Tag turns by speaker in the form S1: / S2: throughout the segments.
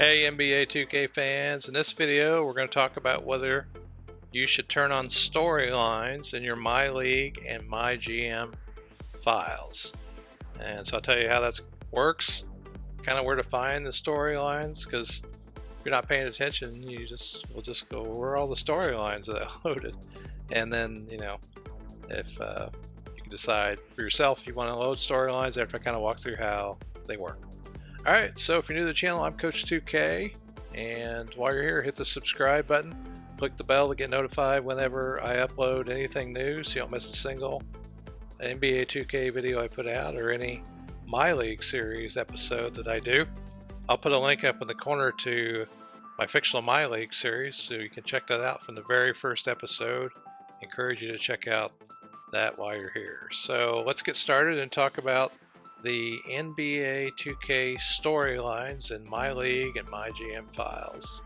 S1: Hey NBA2K fans, in this video we're going to talk about whether you should turn on storylines in your MyLeague and MyGM files. And so I'll tell you how that works, kind of where to find the storylines, because if you're not paying attention, we'll just go, where are all the storylines that I loaded? And then, if you can decide for yourself if you want to load storylines after I kind of walk through how they work. Alright, so if you're new to the channel, I'm Coach 2K, and while you're here, hit the subscribe button, click the bell to get notified whenever I upload anything new so you don't miss a single NBA 2K video I put out or any MyLeague series episode that I do. I'll put a link up in the corner to my fictional MyLeague series so you can check that out from the very first episode. I encourage you to check out that while you're here. So let's get started and talk about the NBA 2K storylines in MyLeague and MyGM files.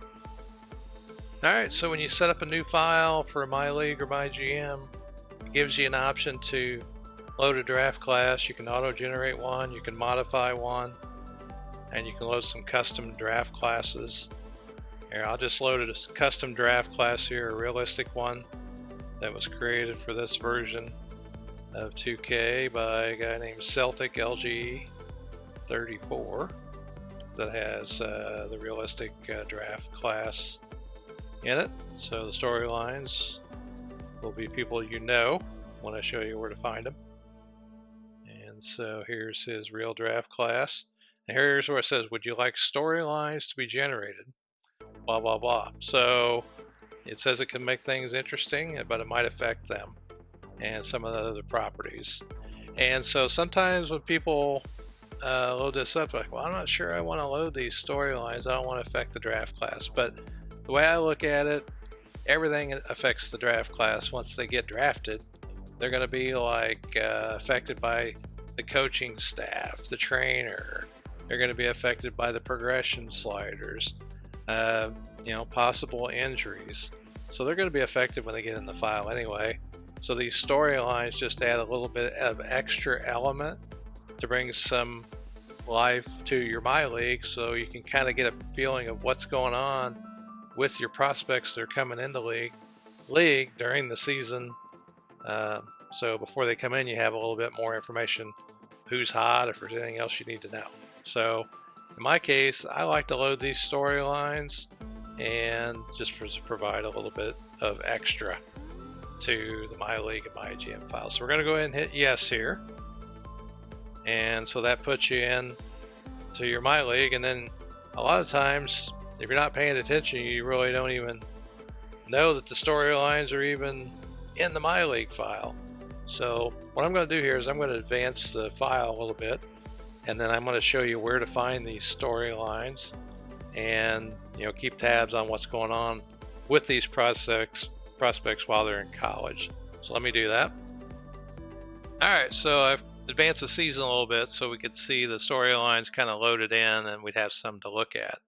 S1: Alright, so when you set up a new file for MyLeague or MyGM, it gives you an option to load a draft class. You can auto-generate one, you can modify one, and you can load some custom draft classes. Here, I'll just load a custom draft class here, a realistic one that was created for this version of 2K by a guy named Celtic LG34 that has the realistic draft class in it. So the storylines will be people you know when I show you where to find them. And so here's his real draft class. And here's where it says, would you like storylines to be generated? Blah, blah, blah. So it says it can make things interesting, but it might affect them and some of the other properties. And so sometimes when people load this up, like, well, I'm not sure I want to load these storylines. I don't want to affect the draft class. But the way I look at it, everything affects the draft class. Once they get drafted, they're going to be affected by the coaching staff, the trainer. They're going to be affected by the progression sliders, possible injuries. So they're going to be affected when they get in the file anyway. So these storylines just add a little bit of extra element to bring some life to your MyLeague, so you can kind of get a feeling of what's going on with your prospects that are coming into league during the season. So before they come in, you have a little bit more information, who's hot, if there's anything else you need to know. So in my case, I like to load these storylines and just provide a little bit of extra to the MyLeague and MyGM file. So we're going to go ahead and hit yes here. And so that puts you in to your MyLeague. And then a lot of times, if you're not paying attention, you really don't even know that the storylines are even in the MyLeague file. So what I'm going to do here is I'm going to advance the file a little bit, and then I'm going to show you where to find these storylines and keep tabs on what's going on with these prospects while they're in college. So let me do that. Alright, so I've advanced the season a little bit so we could see the storylines kind of loaded in and we'd have some to look at.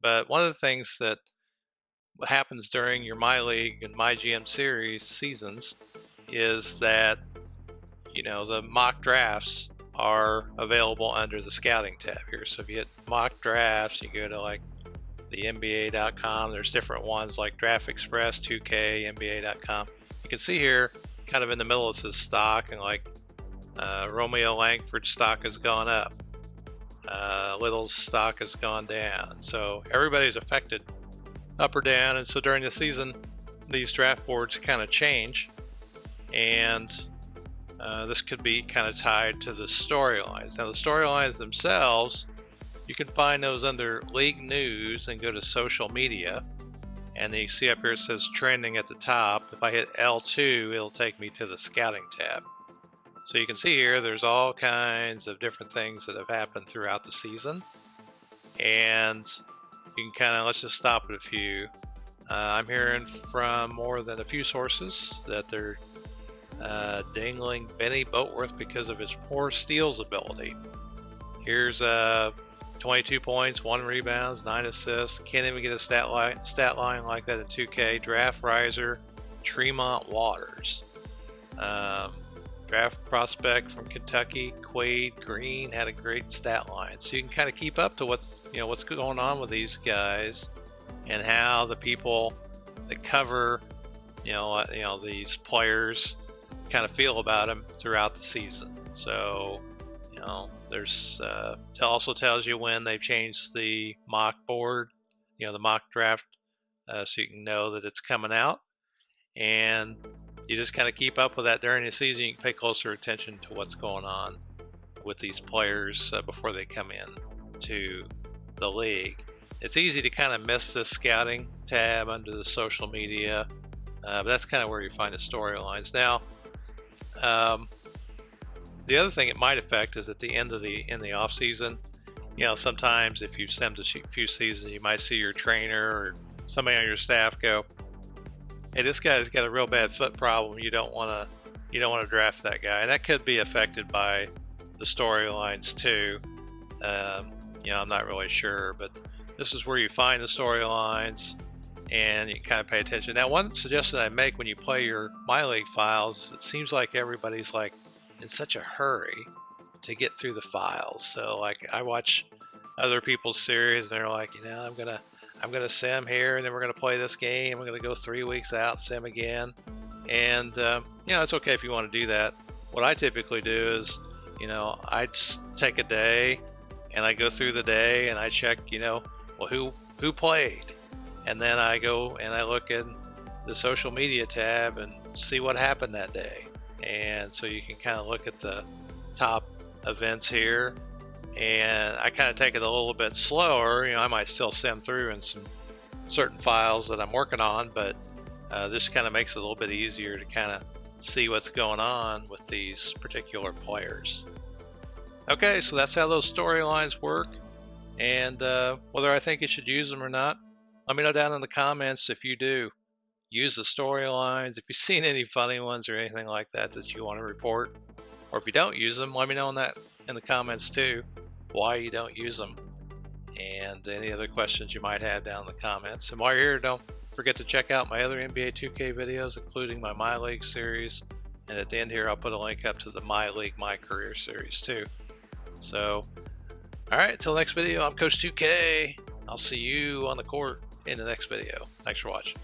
S1: But one of the things that happens during your MyLeague and MyGM series seasons is that the mock drafts are available under the scouting tab here. So if you hit mock drafts, you go to the NBA.com. There's different ones like Draft Express, 2K, NBA.com. You can see here, kind of in the middle, it says stock, and Romeo Langford's stock has gone up. Little's stock has gone down. So everybody's affected up or down. And so during the season, these draft boards kind of change. And this could be kind of tied to the storylines. Now, the storylines themselves, you can find those under League News and go to Social Media. And then you see up here it says Trending at the top. If I hit L2, it'll take me to the Scouting tab. So you can see here there's all kinds of different things that have happened throughout the season. And you can let's just stop at a few. I'm hearing from more than a few sources that they're dingling Benny Boatworth because of his poor steals ability. Here's 22 points, 1 rebounds, 9 assists. Can't even get a stat line like that in 2K. Draft riser, Tremont Waters. draft prospect from Kentucky, Quade Green, had a great stat line. So you can kind of keep up to what's going on with these guys and how the people that cover these players kind of feel about them throughout the season. So there's also tells you when they've changed the mock board, the mock draft, so you can know that it's coming out, and you just kind of keep up with that during the season. You can pay closer attention to what's going on with these players before they come in to the league. It's easy to kind of miss this scouting tab under the social media, but that's kind of where you find the storylines. Now, the other thing it might affect is at the end of in the off season. Sometimes if you've simmed a few seasons, you might see your trainer or somebody on your staff go, "Hey, this guy's got a real bad foot problem. You don't want to draft that guy," and that could be affected by the storylines too. I'm not really sure, but this is where you find the storylines and you kind of pay attention. Now, one suggestion I make when you play your MyLeague files, it seems like everybody's like in such a hurry to get through the files. So like I watch other people's series and they're like, I'm gonna sim here and then we're gonna play this game. I'm gonna go 3 weeks out, sim again. And it's okay if you want to do that. What I typically do is, I just take a day and I go through the day and I check, who played, and then I go and I look in the social media tab and see what happened that day. And so you can kind of look at the top events here, and I kind of take it a little bit slower. I might still sim through in some certain files that I'm working on, but this kind of makes it a little bit easier to kind of see what's going on with these particular players. Okay, so that's how those storylines work, and whether I think you should use them or not, let me know down in the comments if you do use the storylines, if you've seen any funny ones or anything like that you want to report, or if you don't use them, let me know in the comments too, why you don't use them, and any other questions you might have down in the comments. And while you're here, don't forget to check out my other NBA 2K videos, including my MyLeague series, and at the end here I'll put a link up to the MyLeague My Career series too. So, alright, until next video, I'm Coach 2K. I'll see you on the court in the next video. Thanks for watching.